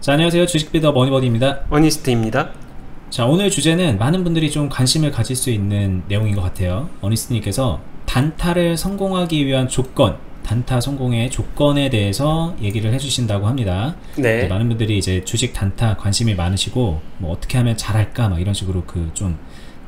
자, 안녕하세요. 주식비더 머니버디입니다. 어니스트입니다. 자, 오늘 주제는 많은 분들이 좀 관심을 가질 수 있는 내용인 것 같아요. 어니스트님께서 단타를 성공하기 위한 조건, 단타 성공의 조건에 대해서 얘기를 해주신다고 합니다. 네. 많은 분들이 이제 주식 단타 관심이 많으시고, 뭐 어떻게 하면 잘할까, 막 이런 식으로 그 좀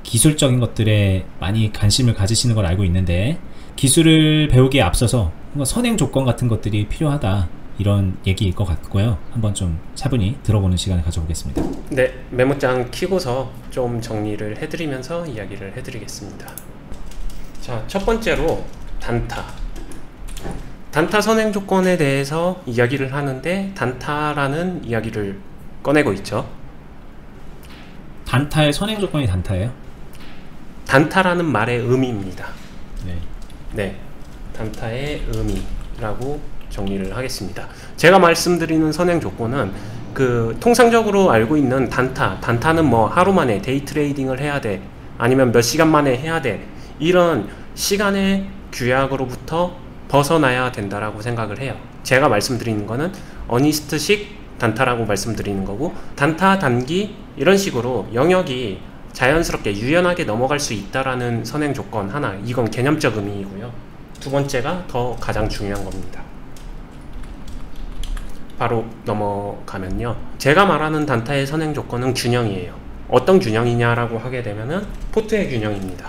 기술적인 것들에 많이 관심을 가지시는 걸 알고 있는데, 기술을 배우기에 앞서서 선행 조건 같은 것들이 필요하다, 이런 얘기일 것 같고요. 한번 좀 차분히 들어보는 시간을 가져보겠습니다. 네, 메모장 키고서 좀 정리를 해드리면서 이야기를 해드리겠습니다. 자, 첫 번째로 단타. 단타 선행 조건에 대해서 이야기를 하는데 단타라는 이야기를 꺼내고 있죠. 단타의 선행 조건이 단타예요? 단타라는 말의 의미입니다. 네. 네, 단타의 의미라고 정리를 하겠습니다. 제가 말씀드리는 선행 조건은 그 통상적으로 알고 있는 단타는 뭐 하루 만에 데이 트레이딩을 해야 돼, 아니면 몇 시간 만에 해야 돼, 이런 시간의 규약으로부터 벗어나야 된다라고 생각을 해요. 제가 말씀드리는 거는 어니스트식 단타라고 말씀드리는 거고, 단타, 단기 이런 식으로 영역이 자연스럽게 유연하게 넘어갈 수 있다라는 선행 조건 하나, 이건 개념적 의미이고요. 두 번째가 더 가장 중요한 겁니다. 바로 넘어가면요, 제가 말하는 단타의 선행 조건은 균형이에요. 어떤 균형이냐라고 하게 되면은 포트의 균형입니다.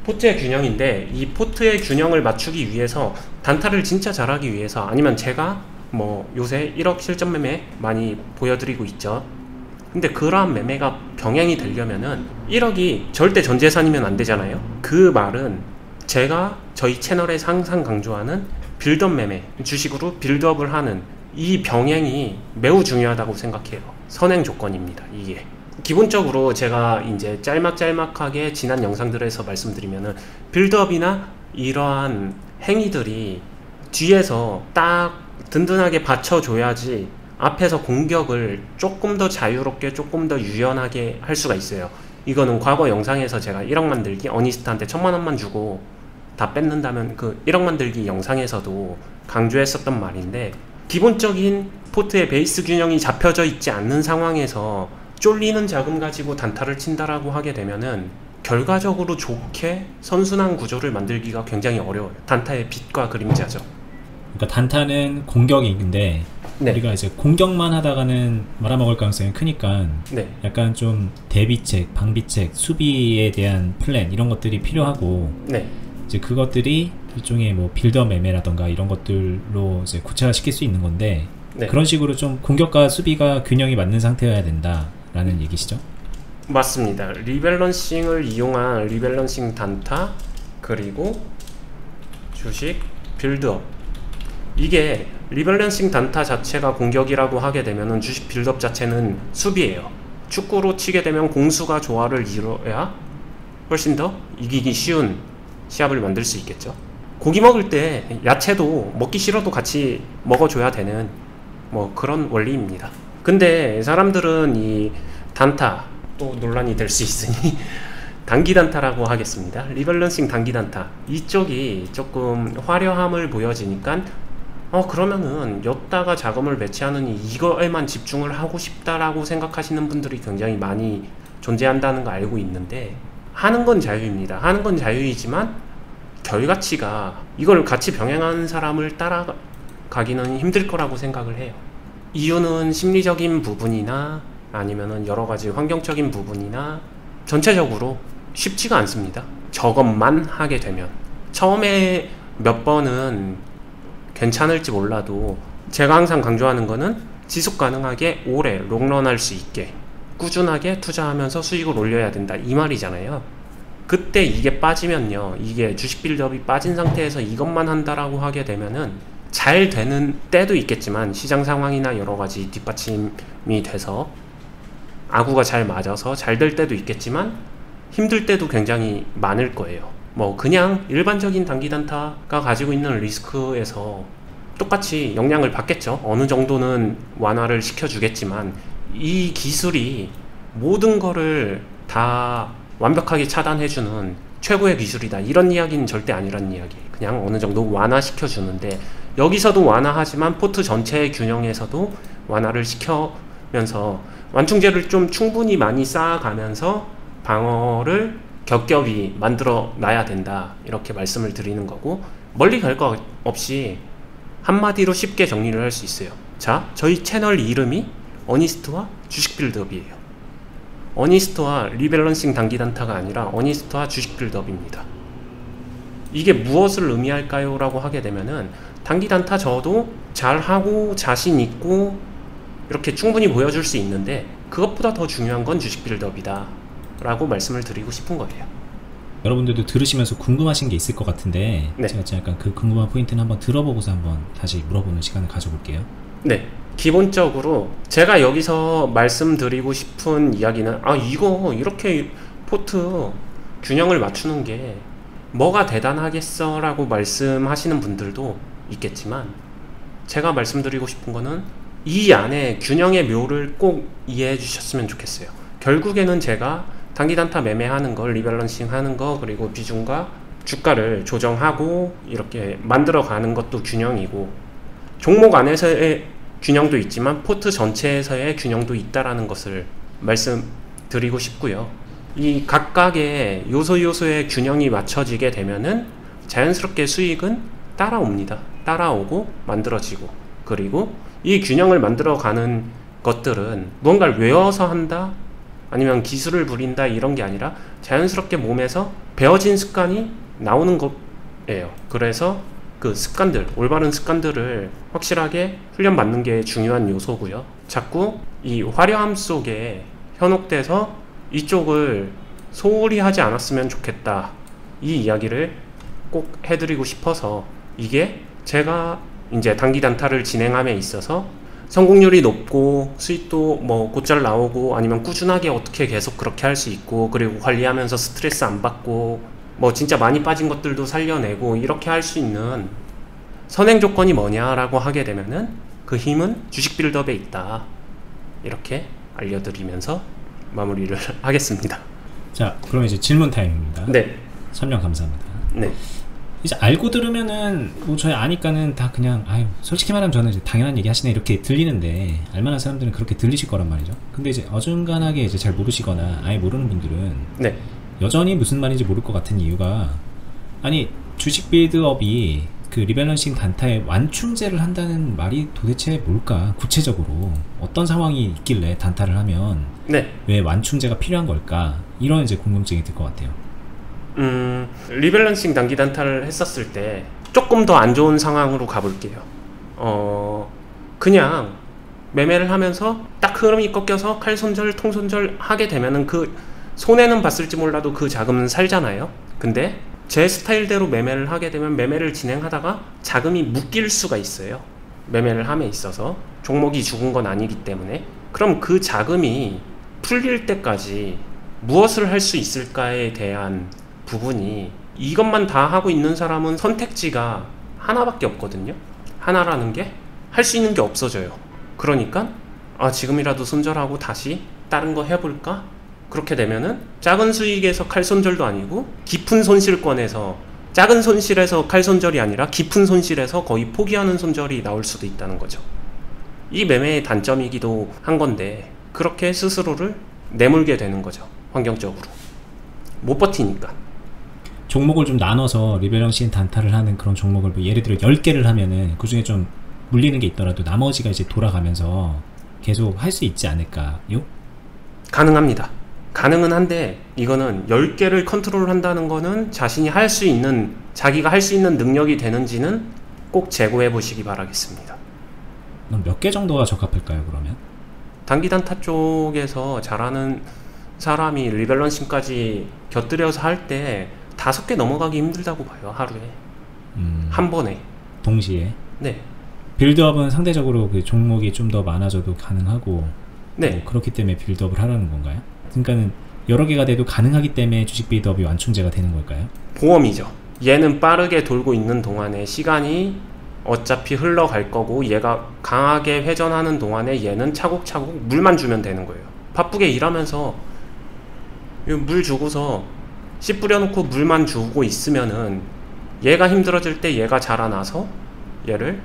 포트의 균형인데, 이 포트의 균형을 맞추기 위해서 단타를 진짜 잘하기 위해서, 아니면 제가 뭐 요새 1억 실전 매매 많이 보여드리고 있죠. 근데 그러한 매매가 병행이 되려면은 1억이 절대 전 재산이면 안 되잖아요. 그 말은 제가 저희 채널에서 항상 강조하는 빌드업 매매, 주식으로 빌드업을 하는 이 병행이 매우 중요하다고 생각해요. 선행 조건입니다. 이게 기본적으로 제가 이제 짤막짤막하게 지난 영상들에서 말씀드리면은, 빌드업이나 이러한 행위들이 뒤에서 딱 든든하게 받쳐줘야지 앞에서 공격을 조금 더 자유롭게, 조금 더 유연하게 할 수가 있어요. 이거는 과거 영상에서 제가 1억 만들기, 어니스트한테 1000만원만 주고 다 뺏는다면, 그 1억 만들기 영상에서도 강조했었던 말인데, 기본적인 포트의 베이스 균형이 잡혀져 있지 않는 상황에서 쫄리는 자금 가지고 단타를 친다라고 하게 되면은 결과적으로 좋게 선순환 구조를 만들기가 굉장히 어려워요. 단타의 빛과 그림자죠. 그러니까 단타는 공격인데, 네. 우리가 이제 공격만 하다가는 말아먹을 가능성이 크니까, 네. 약간 좀 대비책, 방비책, 수비에 대한 플랜, 이런 것들이 필요하고, 네. 이제 그것들이 일종의 뭐 빌드업 매매라던가 이런 것들로 이제 구체화시킬 수 있는 건데, 네. 그런 식으로 좀 공격과 수비가 균형이 맞는 상태여야 된다라는 얘기시죠? 맞습니다. 리밸런싱을 이용한 리밸런싱 단타, 그리고 주식 빌드업. 이게 리밸런싱 단타 자체가 공격이라고 하게 되면은 주식 빌드업 자체는 수비예요. 축구로 치게 되면 공수가 조화를 이뤄야 훨씬 더 이기기 쉬운 시합을 만들 수 있겠죠. 고기 먹을 때 야채도 먹기 싫어도 같이 먹어줘야 되는 뭐 그런 원리입니다. 근데 사람들은 이 단타, 또 논란이 될 수 있으니 단기 단타라고 하겠습니다. 리밸런싱 단기 단타, 이쪽이 조금 화려함을 보여지니까 그러면은 였다가 자금을 배치하느니 이거에만 집중을 하고 싶다라고 생각하시는 분들이 굉장히 많이 존재한다는 거 알고 있는데, 하는 건 자유입니다. 하는 건 자유이지만 결과치가 이걸 같이 병행하는 사람을 따라가기는 힘들 거라고 생각을 해요. 이유는 심리적인 부분이나 아니면은 여러 가지 환경적인 부분이나 전체적으로 쉽지가 않습니다. 저것만 하게 되면 처음에 몇 번은 괜찮을지 몰라도, 제가 항상 강조하는 거는 지속 가능하게 오래 롱런 할 수 있게 꾸준하게 투자하면서 수익을 올려야 된다, 이 말이잖아요. 그때 이게 빠지면요, 이게 주식 빌드업이 빠진 상태에서 이것만 한다라고 하게 되면은 잘 되는 때도 있겠지만, 시장 상황이나 여러 가지 뒷받침이 돼서 아구가 잘 맞아서 잘 될 때도 있겠지만 힘들 때도 굉장히 많을 거예요. 뭐 그냥 일반적인 단기 단타가 가지고 있는 리스크에서 똑같이 영향을 받겠죠. 어느 정도는 완화를 시켜주겠지만, 이 기술이 모든 거를 다 완벽하게 차단해주는 최고의 기술이다, 이런 이야기는 절대 아니란 이야기. 그냥 어느 정도 완화시켜주는데, 여기서도 완화하지만 포트 전체의 균형에서도 완화를 시켜면서 완충제를 좀 충분히 많이 쌓아가면서 방어를 겹겹이 만들어 놔야 된다, 이렇게 말씀을 드리는 거고, 멀리 갈 거 없이 한마디로 쉽게 정리를 할 수 있어요. 자, 저희 채널 이름이 어니스트와 주식 빌드업이에요. 어니스트와 리밸런싱 단기 단타가 아니라 어니스트와 주식 빌드업입니다. 이게 무엇을 의미할까요? 라고 하게 되면은, 단기 단타 저도 잘하고 자신 있고 이렇게 충분히 보여줄 수 있는데, 그것보다 더 중요한 건 주식 빌드업이다 라고 말씀을 드리고 싶은 거예요. 여러분들도 들으시면서 궁금하신 게 있을 것 같은데, 네. 제가 약간 그 궁금한 포인트는 한번 들어보고서 한번 다시 물어보는 시간을 가져볼게요. 네, 기본적으로 제가 여기서 말씀드리고 싶은 이야기는, 이거 이렇게 포트 균형을 맞추는 게 뭐가 대단하겠어 라고 말씀하시는 분들도 있겠지만, 제가 말씀드리고 싶은 거는 이 안에 균형의 묘를 꼭 이해해 주셨으면 좋겠어요. 결국에는 제가 단기 단타 매매하는 거, 리밸런싱 하는 거, 그리고 비중과 주가를 조정하고 이렇게 만들어 가는 것도 균형이고, 종목 안에서의 균형도 있지만 포트 전체에서의 균형도 있다라는 것을 말씀드리고 싶고요. 이 각각의 요소의 균형이 맞춰지게 되면은 자연스럽게 수익은 따라옵니다. 따라오고 만들어지고, 그리고 이 균형을 만들어 가는 것들은 무언가를 외워서 한다, 아니면 기술을 부린다, 이런 게 아니라 자연스럽게 몸에서 배워진 습관이 나오는 거예요. 그래서 그 습관들, 올바른 습관들을 확실하게 훈련받는 게 중요한 요소고요. 자꾸 이 화려함 속에 현혹돼서 이쪽을 소홀히 하지 않았으면 좋겠다, 이 이야기를 꼭 해드리고 싶어서, 이게 제가 이제 단기 단타를 진행함에 있어서 성공률이 높고 수익도 뭐 곧잘 나오고, 아니면 꾸준하게 어떻게 계속 그렇게 할 수 있고, 그리고 관리하면서 스트레스 안 받고, 뭐 진짜 많이 빠진 것들도 살려내고, 이렇게 할 수 있는 선행 조건이 뭐냐라고 하게 되면은, 그 힘은 주식 빌드업에 있다, 이렇게 알려드리면서 마무리를 하겠습니다. 자, 그럼 이제 질문 타임입니다. 네. 설명 감사합니다. 네. 이제 알고 들으면은 뭐 저희 아니까는 다 그냥 솔직히 말하면 저는 이제 당연한 얘기 하시네 이렇게 들리는데, 알만한 사람들은 그렇게 들리실 거란 말이죠. 근데 이제 어중간하게 이제 잘 모르시거나 아예 모르는 분들은 네. 여전히 무슨 말인지 모를 것 같은 이유가, 아니 주식 빌드업이 그 리밸런싱 단타에 완충제를 한다는 말이 도대체 뭘까? 구체적으로 어떤 상황이 있길래 단타를 하면 네. 왜 완충제가 필요한 걸까? 이런 이제 궁금증이 들 것 같아요. 리밸런싱 단기 단타를 했었을 때 조금 더 안 좋은 상황으로 가볼게요. 그냥 매매를 하면서 딱 흐름이 꺾여서 칼손절, 통손절 하게 되면은 그 손해는 봤을지 몰라도 그 자금은 살잖아요. 근데 제 스타일대로 매매를 하게 되면 매매를 진행하다가 자금이 묶일 수가 있어요. 매매를 함에 있어서 종목이 죽은 건 아니기 때문에. 그럼 그 자금이 풀릴 때까지 무엇을 할 수 있을까에 대한 부분이, 이것만 다 하고 있는 사람은 선택지가 하나밖에 없거든요. 하나라는 게 할 수 있는 게 없어져요. 그러니까 지금이라도 손절하고 다시 다른 거 해볼까? 그렇게 되면은 작은 수익에서 칼손절도 아니고 깊은 손실권에서, 작은 손실에서 칼손절이 아니라 깊은 손실에서 거의 포기하는 손절이 나올 수도 있다는 거죠. 이 매매의 단점이기도 한 건데, 그렇게 스스로를 내몰게 되는 거죠. 환경적으로 못 버티니까. 종목을 좀 나눠서 리밸런싱 단타를 하는 그런 종목을 뭐 예를 들어 10개를 하면은 그 중에 좀 물리는 게 있더라도 나머지가 이제 돌아가면서 계속 할 수 있지 않을까요? 가능합니다. 가능은 한데, 이거는 10개를 컨트롤 한다는 거는 자신이 할 수 있는, 자기가 할 수 있는 능력이 되는지는 꼭 재고해 보시기 바라겠습니다. 그럼 몇 개 정도가 적합할까요, 그러면? 단기 단타 쪽에서 잘하는 사람이 리밸런싱까지 곁들여서 할 때 5개 넘어가기 힘들다고 봐요, 하루에. 한 번에. 동시에? 네. 빌드업은 상대적으로 그 종목이 좀 더 많아져도 가능하고, 네. 뭐 그렇기 때문에 빌드업을 하라는 건가요? 그러니까는 여러 개가 돼도 가능하기 때문에 주식 빌드업이 완충제가 되는 걸까요? 보험이죠. 얘는 빠르게 돌고 있는 동안에 시간이 어차피 흘러갈 거고, 얘가 강하게 회전하는 동안에 얘는 차곡차곡 물만 주면 되는 거예요. 바쁘게 일하면서 물 주고서 씨 뿌려놓고 물만 주고 있으면은 얘가 힘들어질 때 얘가 자라나서 얘를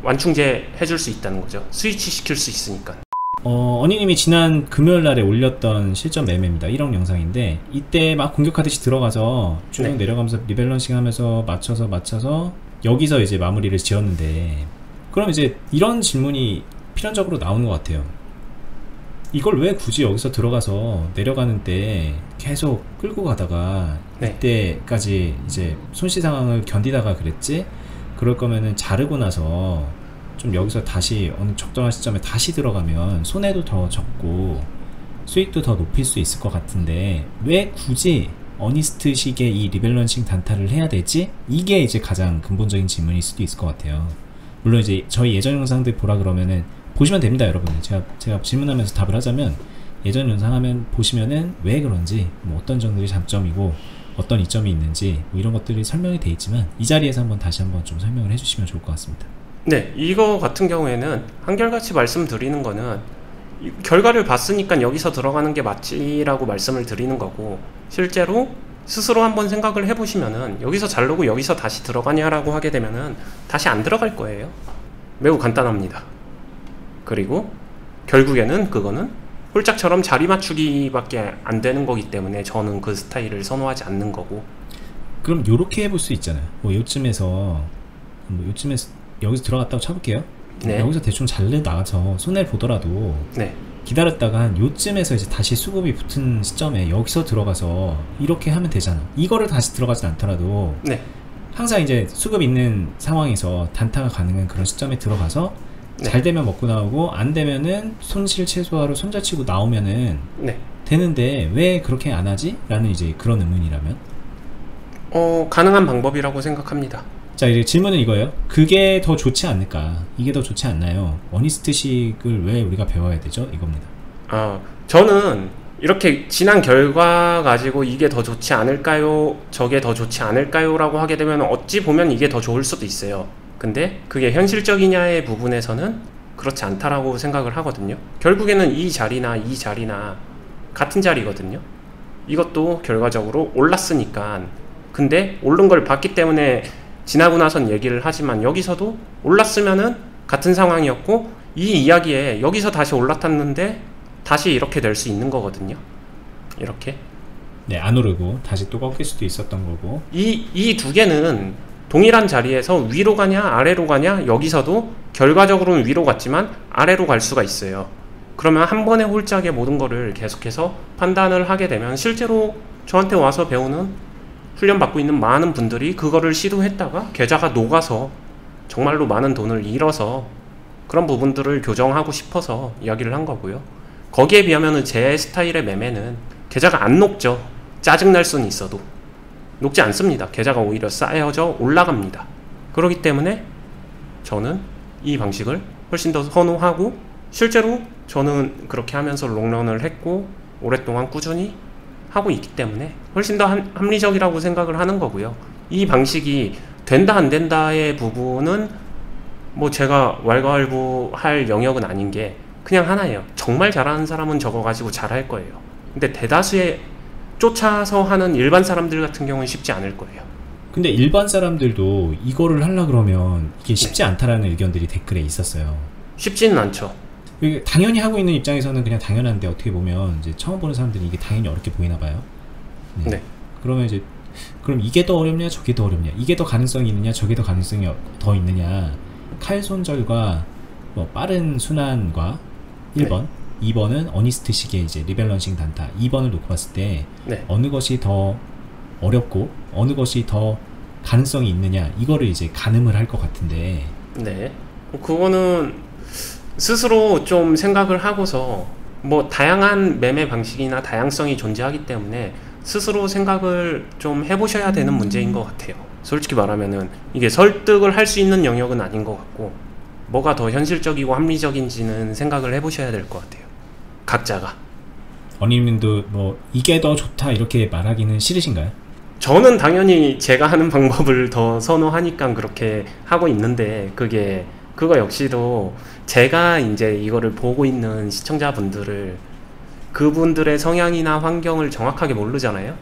완충제 해줄 수 있다는 거죠. 스위치 시킬 수 있으니까. 어니님이 지난 금요일날에 올렸던 실전 매매입니다. 1억 영상인데 이때 막 공격하듯이 들어가서 쭉 네. 내려가면서 리밸런싱 하면서 맞춰서 여기서 이제 마무리를 지었는데, 그럼 이제 이런 질문이 필연적으로 나오는 것 같아요. 이걸 왜 굳이 여기서 들어가서 내려가는 때 계속 끌고 가다가 네. 이때까지 이제 손실 상황을 견디다가 그랬지? 그럴 거면은 자르고 나서 좀 여기서 다시 어느 적정한 시점에 다시 들어가면 손해도 더 적고 수익도 더 높일 수 있을 것 같은데 왜 굳이 어니스트식의 이 리밸런싱 단타를 해야 되지? 이게 이제 가장 근본적인 질문일 수도 있을 것 같아요. 물론 이제 저희 예전 영상들 보라 그러면은 보시면 됩니다, 여러분. 제가 질문하면서 답을 하자면 예전 영상 하면 보시면은 왜 그런지, 뭐 어떤 정도의 장점이고 어떤 이점이 있는지 뭐 이런 것들이 설명이 돼 있지만 이 자리에서 다시 한번 좀 설명을 해주시면 좋을 것 같습니다. 네, 이거 같은 경우에는 한결같이 말씀드리는 거는 결과를 봤으니까 여기서 들어가는 게 맞지라고 말씀을 드리는 거고, 실제로 스스로 한번 생각을 해보시면은 여기서 자르고 여기서 다시 들어가냐라고 하게 되면은 다시 안 들어갈 거예요. 매우 간단합니다. 그리고 결국에는 그거는 홀짝처럼 자리 맞추기밖에 안 되는 거기 때문에 저는 그 스타일을 선호하지 않는 거고. 그럼 요렇게 해볼 수 있잖아요. 뭐 요쯤에서 여기서 들어갔다고 쳐볼게요. 네. 여기서 대충 잘려 나가서 손해를 보더라도 네. 기다렸다가 한 요쯤에서 이제 다시 수급이 붙은 시점에 여기서 들어가서 이렇게 하면 되잖아. 이거를 다시 들어가진 않더라도 네. 항상 이제 수급 있는 상황에서 단타가 가능한 그런 시점에 들어가서 네. 잘 되면 먹고 나오고 안 되면은 손실 최소화로 손절치고 나오면은 네. 되는데 왜 그렇게 안 하지? 라는 이제 그런 의문이라면 가능한 방법이라고 생각합니다. 자, 이제 질문은 이거예요. 그게 더 좋지 않을까? 이게 더 좋지 않나요? 어니스트식을 왜 우리가 배워야 되죠? 이겁니다. 저는 이렇게 지난 결과 가지고 이게 더 좋지 않을까요? 저게 더 좋지 않을까요? 라고 하게 되면 어찌 보면 이게 더 좋을 수도 있어요. 근데 그게 현실적이냐의 부분에서는 그렇지 않다라고 생각을 하거든요. 결국에는 이 자리나 같은 자리거든요. 이것도 결과적으로 올랐으니까. 근데 오른 걸 봤기 때문에 지나고 나선 얘기를 하지만 여기서도 올랐으면은 같은 상황이었고 이 이야기에 여기서 다시 올라탔는데 다시 이렇게 될 수 있는 거거든요. 이렇게. 네, 안 오르고 다시 또 꺾일 수도 있었던 거고. 이 두 개는 동일한 자리에서 위로 가냐 아래로 가냐, 여기서도 결과적으로는 위로 갔지만 아래로 갈 수가 있어요. 그러면 한 번의 홀짝에 모든 거를 계속해서 판단을 하게 되면 실제로 저한테 와서 배우는 훈련받고 있는 많은 분들이 그거를 시도했다가 계좌가 녹아서 정말로 많은 돈을 잃어서 그런 부분들을 교정하고 싶어서 이야기를 한 거고요. 거기에 비하면 제 스타일의 매매는 계좌가 안 녹죠. 짜증날 수는 있어도 녹지 않습니다. 계좌가 오히려 쌓여져 올라갑니다. 그렇기 때문에 저는 이 방식을 훨씬 더 선호하고, 실제로 저는 그렇게 하면서 롱런을 했고 오랫동안 꾸준히 하고 있기 때문에 훨씬 더 합리적이라고 생각을 하는 거고요. 이 방식이 된다 안 된다의 부분은 뭐 제가 왈가왈부할 영역은 아닌 게 그냥 하나예요. 정말 잘하는 사람은 저거 가지고 잘할 거예요. 근데 대다수의 쫓아서 하는 일반 사람들 같은 경우는 쉽지 않을 거예요. 근데 일반 사람들도 이거를 하려 그러면 이게 쉽지 않다라는 의견들이 댓글에 있었어요. 쉽지는 않죠. 당연히 하고 있는 입장에서는 그냥 당연한데 어떻게 보면 이제 처음 보는 사람들이 이게 당연히 어렵게 보이나 봐요. 네. 그러면 이제 그럼 이게 더 어렵냐 저게 더 어렵냐, 이게 더 가능성이 있느냐 저게 더 가능성이 더 있느냐, 칼 손절과 뭐 빠른 순환과 1번, 네. 2번은 어니스트식의 이제 리밸런싱 단타, 2번을 놓고 봤을 때 네. 어느 것이 더 어렵고 어느 것이 더 가능성이 있느냐, 이거를 이제 가늠을 할 것 같은데. 네. 그거는 스스로 좀 생각을 하고서, 뭐 다양한 매매 방식이나 다양성이 존재하기 때문에 스스로 생각을 좀 해보셔야 되는 문제인 것 같아요. 솔직히 말하면은 이게 설득을 할 수 있는 영역은 아닌 것 같고, 뭐가 더 현실적이고 합리적인지는 생각을 해보셔야 될 것 같아요. 각자가. 어님도 뭐 이게 더 좋다 이렇게 말하기는 싫으신가요? 저는 당연히 제가 하는 방법을 더 선호하니까 그렇게 하고 있는데, 그거 역시도 제가 이제 이거를 보고 있는 시청자분들을, 그분들의 성향이나 환경을 정확하게 모르잖아요.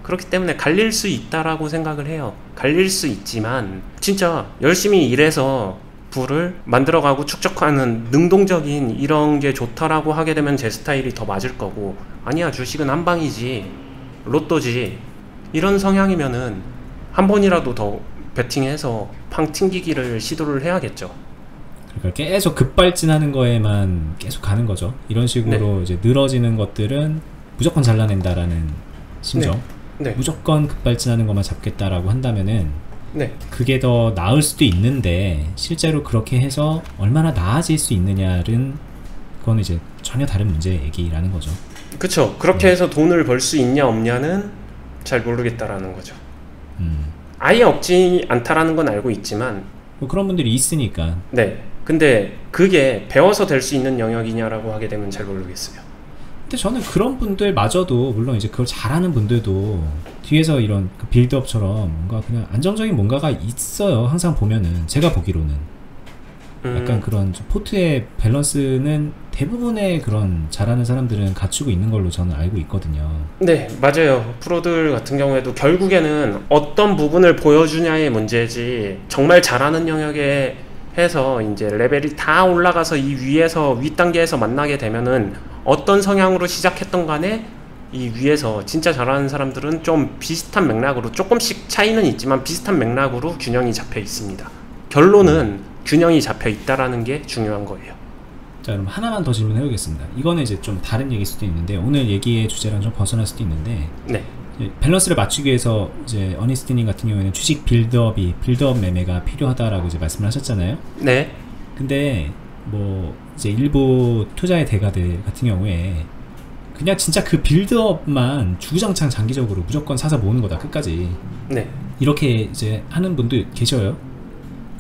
그렇기 때문에 갈릴 수 있다라고 생각을 해요. 갈릴 수 있지만 진짜 열심히 일해서 부를 만들어가고 축적하는 능동적인 이런 게 좋다라고 하게 되면 제 스타일이 더 맞을 거고, 아니야 주식은 한 방이지, 로또지, 이런 성향이면은 한 번이라도 더 베팅해서 팡 튕기기를 시도를 해야겠죠. 그러니까 계속 급발진하는 거에만 계속 가는 거죠. 이런 식으로 이제 늘어지는 것들은 무조건 잘라낸다라는 심정. 무조건 급발진하는 것만 잡겠다라고 한다면은 그게 더 나을 수도 있는데, 실제로 그렇게 해서 얼마나 나아질 수 있느냐는 그건 이제 전혀 다른 문제 얘기라는 거죠. 그쵸. 그렇게 해서 돈을 벌 수 있냐 없냐는 잘 모르겠다라는 거죠. 아예 없지 않다라는 건 알고 있지만, 뭐 그런 분들이 있으니까. 근데 그게 배워서 될 수 있는 영역이냐라고 하게 되면 잘 모르겠어요. 근데 저는 그런 분들마저도, 물론 이제 그걸 잘하는 분들도 뒤에서 이런 그 빌드업처럼 뭔가 그냥 안정적인 뭔가가 있어요. 항상 보면은, 제가 보기로는 약간 그런 포트의 밸런스는 대부분의 그런 잘하는 사람들은 갖추고 있는 걸로 저는 알고 있거든요. 네, 맞아요. 프로들 같은 경우에도 결국에는 어떤 부분을 보여주냐의 문제지, 정말 잘하는 영역에 해서 이제 레벨이 다 올라가서 이 위에서 윗단계에서 만나게 되면은 어떤 성향으로 시작했던 간에 이 위에서 진짜 잘하는 사람들은 좀 비슷한 맥락으로, 조금씩 차이는 있지만 비슷한 맥락으로 균형이 잡혀 있습니다. 결론은 균형이 잡혀 있다라는 게 중요한 거예요. 자, 그럼 하나만 더 질문해 보겠습니다. 이거는 이제 좀 다른 얘기일 수도 있는데, 오늘 얘기의 주제랑 좀 벗어날 수도 있는데, 밸런스를 맞추기 위해서 이제 어니스트님 같은 경우에는 주식 빌드업 매매가 필요하다라고 이제 말씀을 하셨잖아요. 근데 뭐 이제 일부 투자의 대가들 같은 경우에 그냥 진짜 그 빌드업만 주구장창 장기적으로 무조건 사서 모으는 거다 끝까지, 이렇게 이제 하는 분도 계셔요.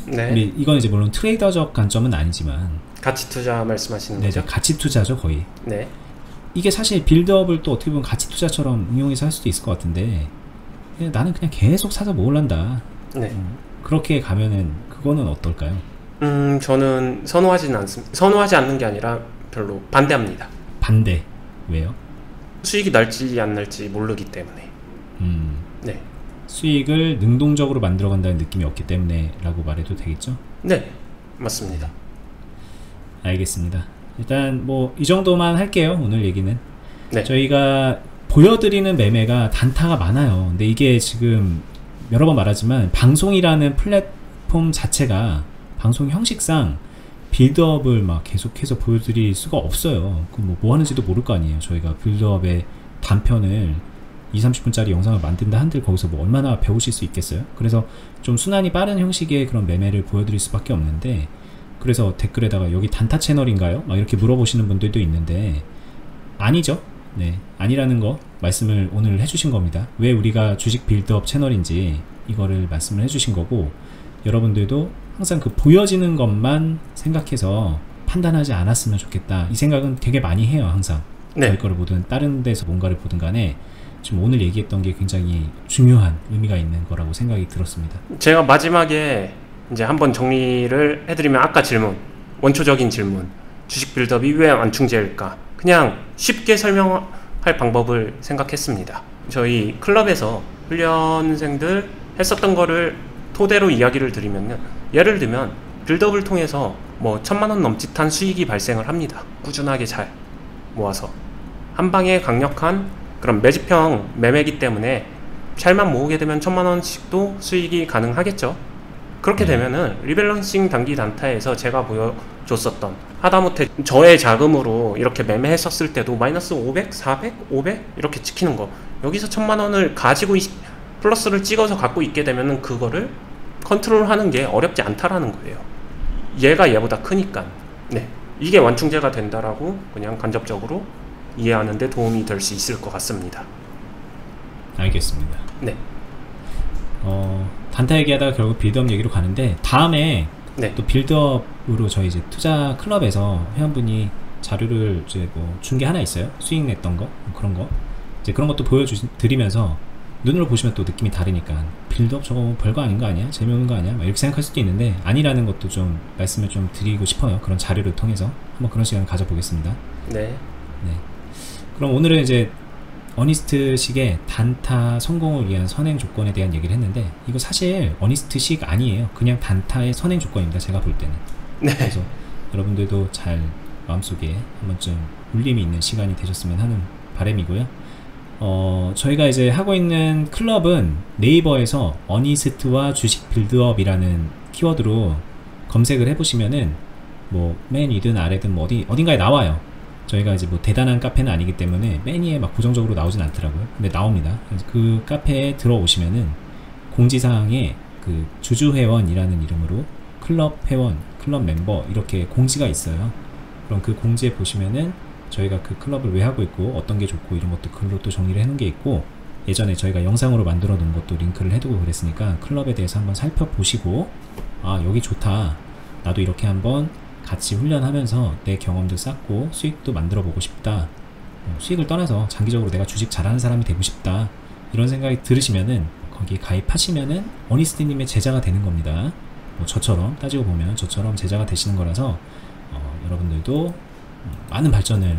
이건 이제 물론 트레이더적 관점은 아니지만 가치 투자 말씀하시는 거죠? 가치 투자죠 거의. 이게 사실 빌드업을 또 어떻게 보면 가치 투자처럼 응용해서 할 수도 있을 것 같은데, 나는 그냥 계속 사서 모을란다, 그렇게 가면은 그거는 어떨까요? 저는 선호하지는 않습니다. 선호하지 않는 게 아니라 별로 반대합니다. 반대. 왜요? 수익이 날지 안 날지 모르기 때문에. 수익을 능동적으로 만들어 간다는 느낌이 없기 때문에 라고 말해도 되겠죠? 네, 맞습니다. 알겠습니다. 일단 뭐 이 정도만 할게요. 오늘 얘기는. 저희가 보여드리는 매매가 단타가 많아요. 근데 이게 지금 여러 번 말하지만 방송이라는 플랫폼 자체가 방송 형식상 빌드업을 막 계속해서 보여드릴 수가 없어요. 그럼 뭐 하는지도 모를 거 아니에요. 저희가 빌드업의 단편을 20-30분짜리 영상을 만든다 한들 거기서 뭐 얼마나 배우실 수 있겠어요? 그래서 좀 순환이 빠른 형식의 그런 매매를 보여드릴 수밖에 없는데, 그래서 댓글에다가 여기 단타 채널인가요? 막 이렇게 물어보시는 분들도 있는데, 아니죠. 아니라는 거 말씀을 오늘 해주신 겁니다. 왜 우리가 주식 빌드업 채널인지 이거를 말씀을 해주신 거고, 여러분들도 항상 그 보여지는 것만 생각해서 판단하지 않았으면 좋겠다, 이 생각은 되게 많이 해요. 항상 저희 거를 보든 다른 데서 뭔가를 보든 간에 지금 오늘 얘기했던 게 굉장히 중요한 의미가 있는 거라고 생각이 들었습니다. 제가 마지막에 이제 한번 정리를 해드리면, 아까 질문, 원초적인 질문, 주식 빌드업이 왜 완충제일까, 그냥 쉽게 설명할 방법을 생각했습니다. 저희 클럽에서 훈련생들 했었던 거를 토대로 이야기를 드리면요, 예를 들면 빌드업을 통해서 뭐 1000만원 넘짓한 수익이 발생을 합니다. 꾸준하게 잘 모아서 한 방에 강력한 그런 매집형 매매기 때문에 잘만 모으게 되면 1000만원씩도 수익이 가능하겠죠. 그렇게 되면은 리밸런싱 단기 단타에서 제가 보여줬었던, 하다못해 저의 자금으로 이렇게 매매했었을 때도 마이너스 500, 400, 500 이렇게 찍히는 거, 여기서 1000만원을 가지고 플러스를 찍어서 갖고 있게 되면은 그거를 컨트롤하는 게 어렵지 않다라는 거예요. 얘가 얘보다 크니까. 이게 완충제가 된다라고 그냥 간접적으로 이해하는 데 도움이 될 수 있을 것 같습니다. 알겠습니다. 단타 얘기하다가 결국 빌드업 얘기로 가는데, 다음에 또 빌드업으로 저희 이제 투자 클럽에서 회원분이 자료를 이제 뭐 준 게 하나 있어요. 수익 냈던 거, 그런 거, 이제 그런 것도 보여드리면서 눈으로 보시면 또 느낌이 다르니까, 빌드업 저거 별거 아닌 거 아니야? 재미없는 거 아니야? 막 이렇게 생각할 수도 있는데, 아니라는 것도 좀 말씀을 좀 드리고 싶어요. 그런 자료를 통해서 한번 그런 시간을 가져보겠습니다. 그럼 오늘은 이제 어니스트식의 단타 성공을 위한 선행 조건에 대한 얘기를 했는데 이거 사실 어니스트식 아니에요. 그냥 단타의 선행 조건입니다. 제가 볼 때는. 네. 그래서 여러분들도 잘 마음속에 한 번쯤 울림이 있는 시간이 되셨으면 하는 바람이고요. 저희가 이제 하고 있는 클럽은 네이버에서 어니스트와 주식 빌드업이라는 키워드로 검색을 해보시면은 뭐 맨 위든 아래든 뭐 어딘가에 나와요. 저희가 이제 뭐 대단한 카페는 아니기 때문에 맨 위에 막 고정적으로 나오진 않더라고요. 근데 나옵니다. 그래서 그 카페에 들어오시면은 공지사항에 그 주주회원이라는 이름으로 클럽 회원, 클럽 멤버 이렇게 공지가 있어요. 그럼 그 공지에 보시면은 저희가 그 클럽을 왜 하고 있고 어떤 게 좋고 이런 것도 글로 또 정리를 해놓은 게 있고, 예전에 저희가 영상으로 만들어 놓은 것도 링크를 해두고 그랬으니까 클럽에 대해서 한번 살펴보시고, 아 여기 좋다, 나도 이렇게 한번 같이 훈련하면서 내 경험도 쌓고 수익도 만들어 보고 싶다, 수익을 떠나서 장기적으로 내가 주식 잘하는 사람이 되고 싶다, 이런 생각이 들으시면은 거기 가입하시면은 어니스트님의 제자가 되는 겁니다. 뭐 저처럼 따지고 보면 저처럼 제자가 되시는 거라서 여러분들도 많은 발전을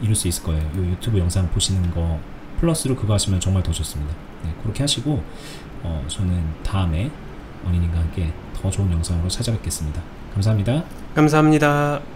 이룰 수 있을 거예요. 이 유튜브 영상 보시는 거 플러스로 그거 하시면 정말 더 좋습니다. 네, 그렇게 하시고 저는 다음에 원인님과 함께 더 좋은 영상으로 찾아뵙겠습니다. 감사합니다. 감사합니다.